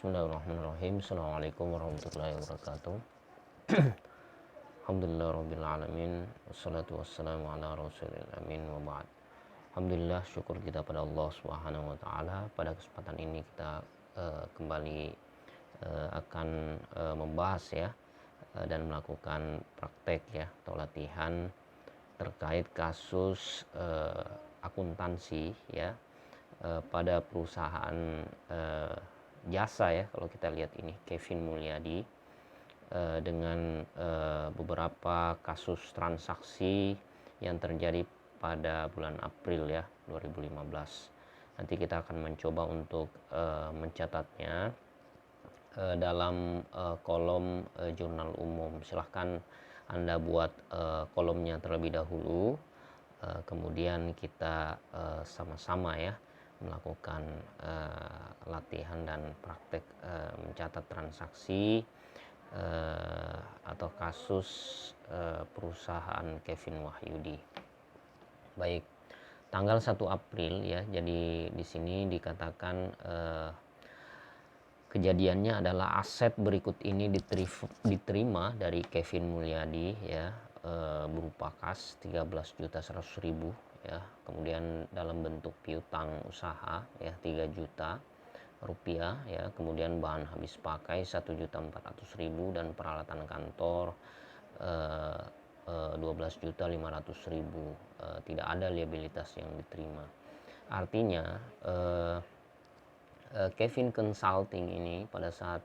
Bismillahirrahmanirrahim. Assalamualaikum warahmatullahi wabarakatuh. Alhamdulillah rabbil alamin. Wassalatu wassalamu ala rasulil amin wa ba'd. Alhamdulillah, syukur kita pada Allah Subhanahu wa taala. Pada kesempatan ini kita kembali akan membahas ya dan melakukan praktek ya atau latihan terkait kasus akuntansi ya pada perusahaan jasa ya, kalau kita lihat ini Kevin Mulyadi dengan beberapa kasus transaksi yang terjadi pada bulan April ya 2015. Nanti kita akan mencoba untuk mencatatnya dalam kolom jurnal umum. Silahkan Anda buat kolomnya terlebih dahulu, kemudian kita sama-sama ya melakukan latihan dan praktek mencatat transaksi atau kasus perusahaan Kevin Wahyudi. Baik, tanggal 1 April ya. Jadi di sini dikatakan kejadiannya adalah aset berikut ini diterima dari Kevin Mulyadi ya, berupa kas 13.100.000 ya, kemudian dalam bentuk piutang usaha ya 3 juta rupiah ya, kemudian bahan habis pakai 1.400.000 dan peralatan kantor 12.500.000. Tidak ada liabilitas yang diterima. Artinya Kevin Consulting ini pada saat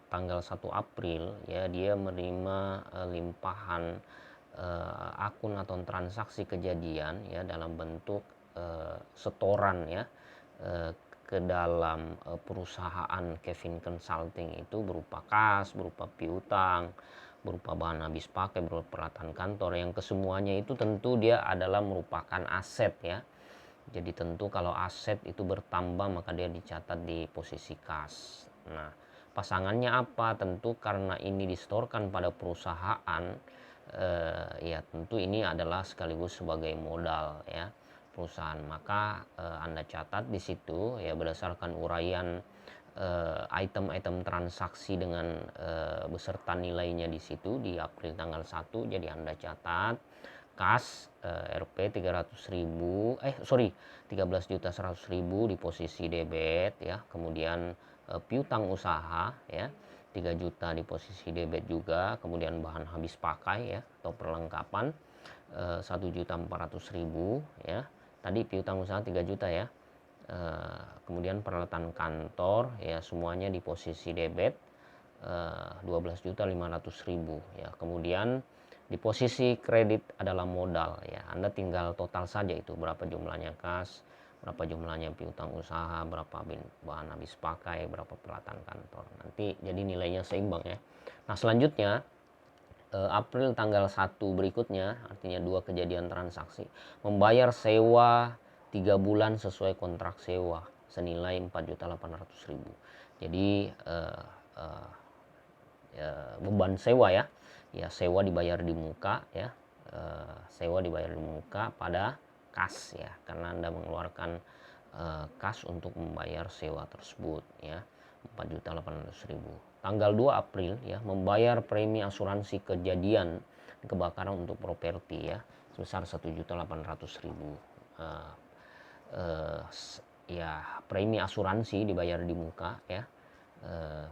tanggal 1 April ya, dia menerima limpahan akun atau transaksi kejadian ya dalam bentuk setoran ya ke dalam perusahaan Kevin Consulting itu berupa kas, berupa piutang, berupa bahan habis pakai, berupa peralatan kantor, yang kesemuanya itu tentu dia adalah merupakan aset ya. Jadi tentu kalau aset itu bertambah maka dia dicatat di posisi kas. Nah, pasangannya apa? Tentu karena ini disetorkan pada perusahaan, ya tentu ini adalah sekaligus sebagai modal ya perusahaan. Maka Anda catat di situ ya berdasarkan uraian item-item transaksi dengan beserta nilainya di situ di April tanggal 1. Jadi Anda catat kas Rp 13.100.000 di posisi debit ya, kemudian piutang usaha ya 3 juta di posisi debit juga, kemudian bahan habis pakai ya atau perlengkapan 1.400.000 ya. Tadi piutang usaha 3 juta ya. Kemudian peralatan kantor ya semuanya di posisi debit 12.500.000 ya. Kemudian di posisi kredit adalah modal ya. Anda tinggal total saja itu berapa jumlahnya kas, berapa jumlahnya piutang usaha, berapa bahan habis pakai, berapa peralatan kantor. Nanti jadi nilainya seimbang ya. Nah, selanjutnya April tanggal 1 berikutnya, artinya 2 kejadian transaksi, membayar sewa 3 bulan sesuai kontrak sewa senilai 4.800.000. Jadi beban sewa ya, sewa dibayar di muka ya, sewa dibayar di muka pada kas ya, karena Anda mengeluarkan kas untuk membayar sewa tersebut ya, 4.800.000. Tanggal 2 April ya, membayar premi asuransi kejadian kebakaran untuk properti ya sebesar 1.800.000. Ya, premi asuransi dibayar di muka ya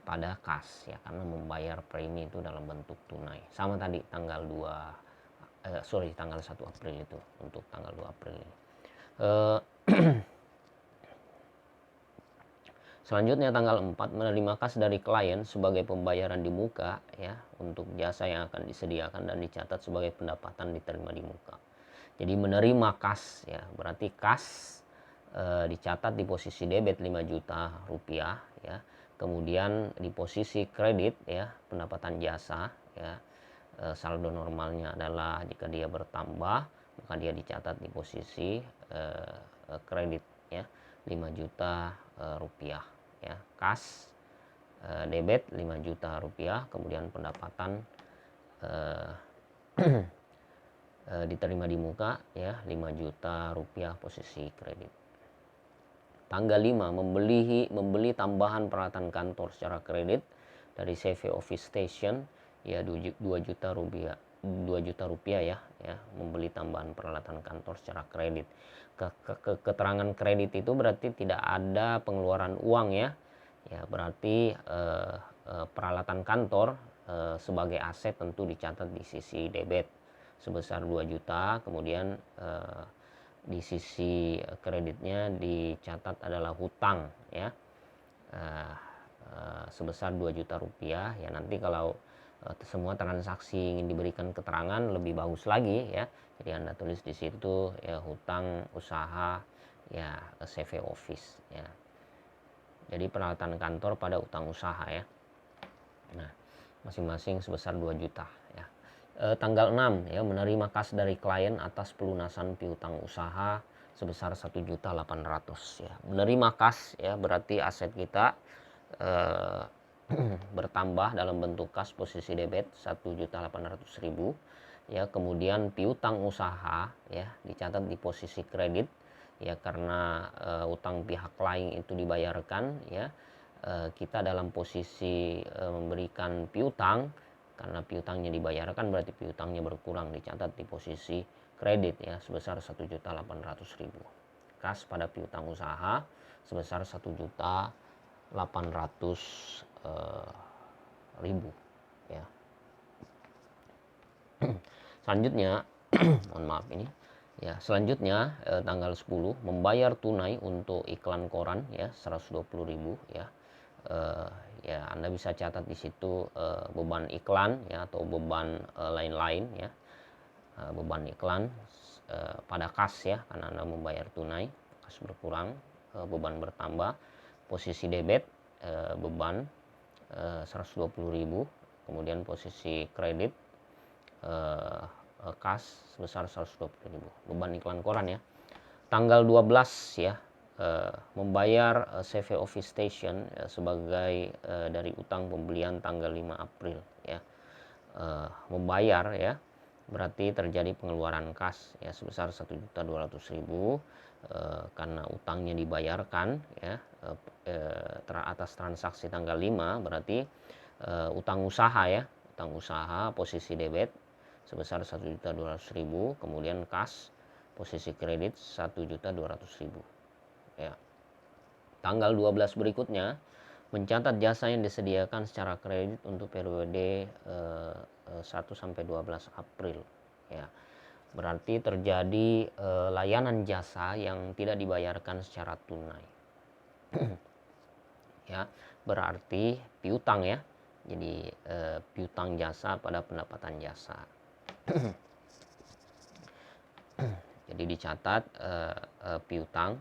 pada kas ya, karena membayar premi itu dalam bentuk tunai. Sama tadi tanggal 1 April itu untuk tanggal 2 April ini. Selanjutnya tanggal 4 menerima kas dari klien sebagai pembayaran di muka ya untuk jasa yang akan disediakan dan dicatat sebagai pendapatan diterima di muka. Jadi menerima kas ya, berarti kas dicatat di posisi debit 5 juta rupiah ya. Kemudian di posisi kredit ya, pendapatan jasa ya, saldo normalnya adalah jika dia bertambah maka dia dicatat di posisi kredit ya 5 juta rupiah ya. Kas debit 5 juta rupiah, kemudian pendapatan diterima di muka ya 5 juta rupiah posisi kredit. Tanggal 5 membeli tambahan peralatan kantor secara kredit dari CV Office Station ya 2 juta rupiah. 2 juta rupiah ya membeli tambahan peralatan kantor secara kredit. Keterangan kredit itu berarti tidak ada pengeluaran uang ya. Ya berarti peralatan kantor sebagai aset tentu dicatat di sisi debit sebesar 2 juta, kemudian di sisi kreditnya dicatat adalah hutang ya sebesar 2 juta rupiah ya. Nanti kalau semua transaksi ingin diberikan keterangan lebih bagus lagi ya, jadi Anda tulis di situ ya hutang usaha ya CV Office ya. Jadi peralatan kantor pada utang usaha ya. Nah, masing-masing sebesar 2 juta ya. Tanggal 6 ya, menerima kas dari klien atas pelunasan piutang usaha sebesar 1.800.000 ya. Menerima kas ya berarti aset kita bertambah dalam bentuk kas posisi debit 1.800.000 ya. Kemudian piutang usaha ya dicatat di posisi kredit ya, karena utang pihak lain itu dibayarkan ya. Kita dalam posisi memberikan piutang, karena piutangnya dibayarkan berarti piutangnya berkurang, dicatat di posisi kredit ya sebesar 1.800.000. Kas pada piutang usaha sebesar 1.800.000 ya. Selanjutnya mohon maaf ini ya, selanjutnya tanggal 10 membayar tunai untuk iklan koran ya 120.000 ya. Ya Anda bisa catat di situ beban iklan ya atau beban lain-lain ya. Beban iklan pada kas ya, karena Anda membayar tunai, kas berkurang, beban bertambah. Posisi debit beban 120.000, kemudian posisi kredit kas sebesar 120.000. Beban iklan koran ya. Tanggal 12 ya, membayar CV Office Station sebagai dari utang pembelian tanggal 5 April ya. Membayar ya berarti terjadi pengeluaran kas ya sebesar 1.200.000 karena utangnya dibayarkan ya atas transaksi tanggal 5, berarti utang usaha ya, utang usaha posisi debit sebesar 1.200.000, kemudian kas posisi kredit 1.200.000 ya. Tanggal 12 berikutnya mencatat jasa yang disediakan secara kredit untuk periode 1 sampai 12 April ya. Berarti terjadi layanan jasa yang tidak dibayarkan secara tunai. Ya, berarti piutang ya. Jadi piutang jasa pada pendapatan jasa. Jadi dicatat piutang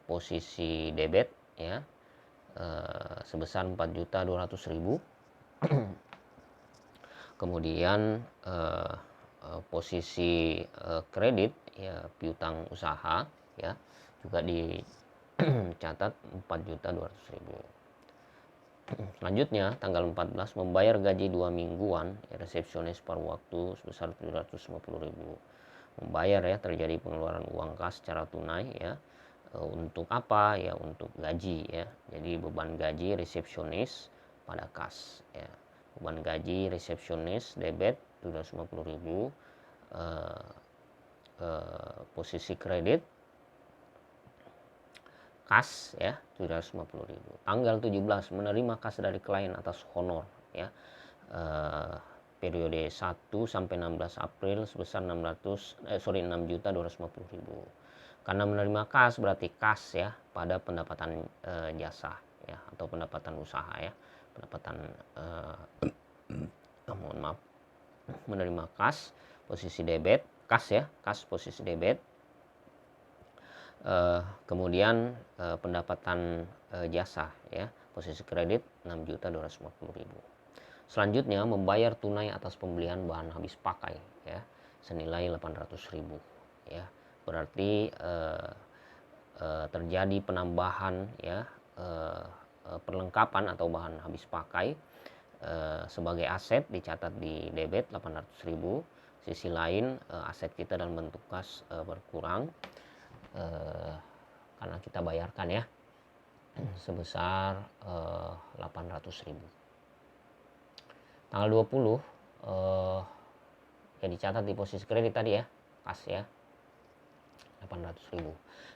posisi debit ya sebesar 4.200.000. Kemudian posisi kredit ya piutang usaha ya juga dicatat 4.200.000. Selanjutnya tanggal 14 membayar gaji 2 mingguan ya, resepsionis paruh waktu sebesar 750.000. Membayar ya, terjadi pengeluaran uang kas secara tunai ya. Untuk apa ya? Untuk gaji ya. Jadi beban gaji resepsionis pada kas ya. Beban gaji resepsionis debit 750.000. Posisi kredit kas ya 750.000. Tanggal 17 menerima kas dari klien atas honor ya. Periode 1 sampai 16 April sebesar 6.250.000. Karena menerima kas berarti kas ya pada pendapatan jasa ya atau pendapatan usaha ya. Pendapatan mohon maaf. Menerima kas posisi debit, kas ya, kas posisi debit. Kemudian pendapatan jasa ya, posisi kredit 6.250.000. Selanjutnya membayar tunai atas pembelian bahan habis pakai ya senilai 800.000 ya. Berarti terjadi penambahan ya perlengkapan atau bahan habis pakai sebagai aset dicatat di debit 800.000. Sisi lain aset kita dalam bentuk kas berkurang karena kita bayarkan ya, sebesar 800.000. Tanggal 20 ya dicatat di posisi kredit tadi ya, kas ya, 800.000.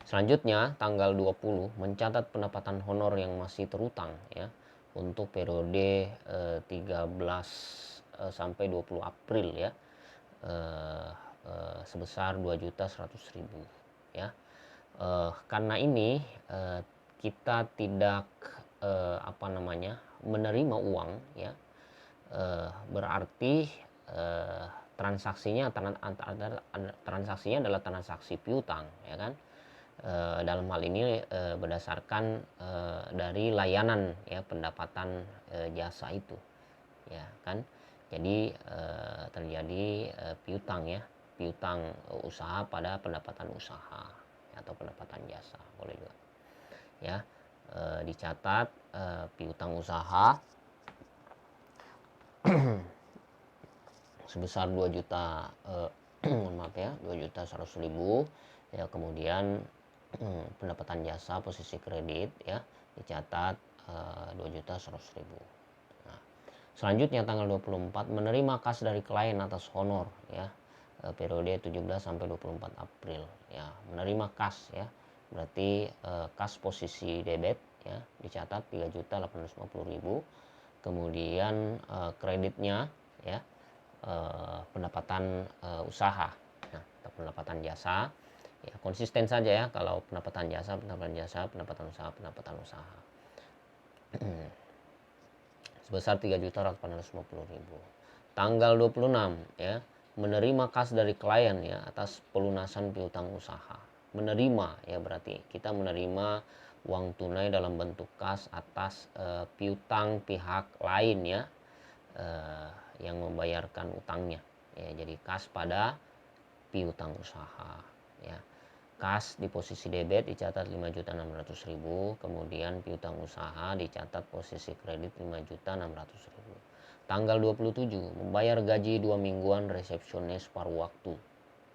Selanjutnya tanggal 20 mencatat pendapatan honor yang masih terutang ya untuk periode 13 sampai 20 April ya, sebesar 2.100.000 ya. Karena ini kita tidak menerima uang ya, berarti transaksinya adalah transaksi piutang ya kan. Dalam hal ini berdasarkan dari layanan ya, pendapatan jasa itu ya kan. Jadi terjadi piutang ya, piutang usaha pada pendapatan usaha ya, atau pendapatan jasa boleh juga ya. Dicatat piutang usaha sebesar 2 juta maaf ya, 2.100.000 ya. Kemudian pendapatan jasa posisi kredit ya dicatat 2.100.000. Nah, selanjutnya tanggal 24 menerima kas dari klien atas honor ya, periode 17 sampai 24 April ya. Menerima kas ya, berarti kas posisi debit ya dicatat 3.850.000. Kemudian kreditnya ya, pendapatan usaha nah, atau pendapatan jasa ya, konsisten saja ya, kalau pendapatan jasa, pendapatan usaha sebesar 3.850.000. Tanggal 26 ya, menerima kas dari klien ya atas pelunasan piutang usaha. Menerima ya, berarti kita menerima uang tunai dalam bentuk kas atas piutang pihak lain ya, yang membayarkan utangnya ya. Jadi kas pada piutang usaha ya. Kas di posisi debit dicatat 5.600.000, kemudian piutang usaha dicatat posisi kredit 5.600.000. Tanggal 27 membayar gaji 2 mingguan resepsionis paruh waktu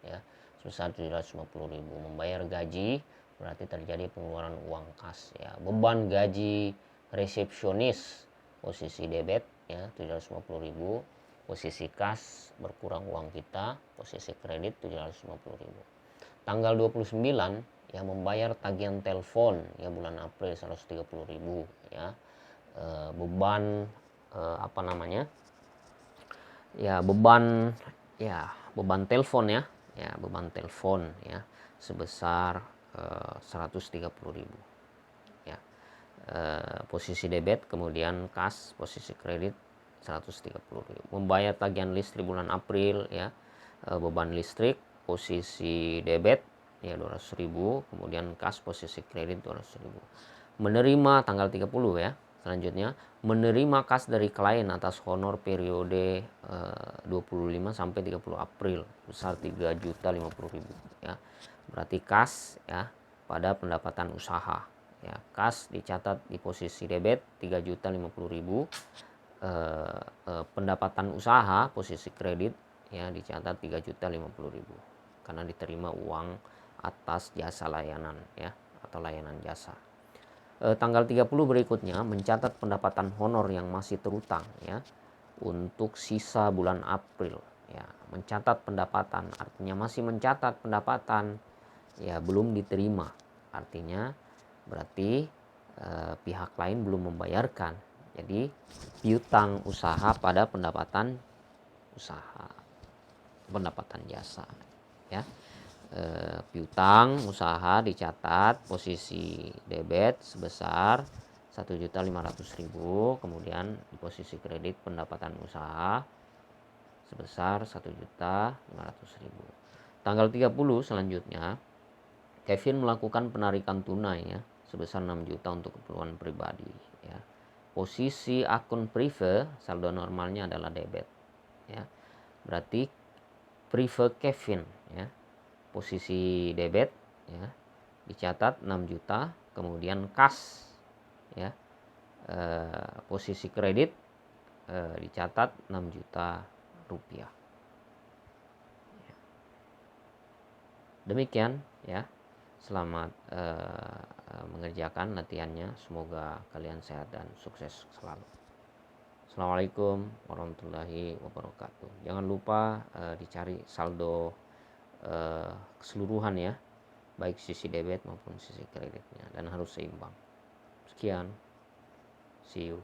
ya sebesar 750.000. Membayar gaji berarti terjadi pengeluaran uang kas ya. Beban gaji resepsionis posisi debit ya 750.000, posisi kas berkurang uang kita, posisi kredit 750.000. Tanggal 29 ya membayar tagihan telepon ya bulan April 130.000 ya. Beban beban telepon ya, beban telepon ya sebesar 130.000 ya. Posisi debit, kemudian kas posisi kredit 130.000. Membayar tagihan listrik bulan April ya, beban listrik posisi debit ya 200.000, kemudian kas posisi kredit 200.000. Menerima tanggal 30 ya. Selanjutnya menerima kas dari klien atas honor periode 25 sampai 30 April besar 3.050.000 ya. Berarti kas ya pada pendapatan usaha ya. Kas dicatat di posisi debit 3.050.000, pendapatan usaha posisi kredit ya dicatat 3.050.000 karena diterima uang atas jasa layanan ya, atau layanan jasa. Tanggal 30 berikutnya mencatat pendapatan honor yang masih terutang ya untuk sisa bulan April ya. Mencatat pendapatan artinya masih mencatat pendapatan ya, belum diterima, artinya berarti pihak lain belum membayarkan. Jadi piutang usaha pada pendapatan usaha, pendapatan jasa ya. Piutang usaha dicatat posisi debit sebesar 1.500.000, kemudian di posisi kredit pendapatan usaha sebesar 1.500.000. Tanggal 30 selanjutnya Kevin melakukan penarikan tunai ya sebesar 6 juta untuk keperluan pribadi ya. Posisi akun prive saldo normalnya adalah debit ya. Berarti prive Kevin ya, posisi debit ya dicatat 6 juta, kemudian kas ya, posisi kredit dicatat 6 juta rupiah ya. Demikian ya Selamat mengerjakan latihannya, semoga kalian sehat dan sukses selalu. Assalamualaikum warahmatullahi wabarakatuh. Jangan lupa dicari saldo keseluruhan ya, baik sisi debit maupun sisi kreditnya, dan harus seimbang. Sekian, see you.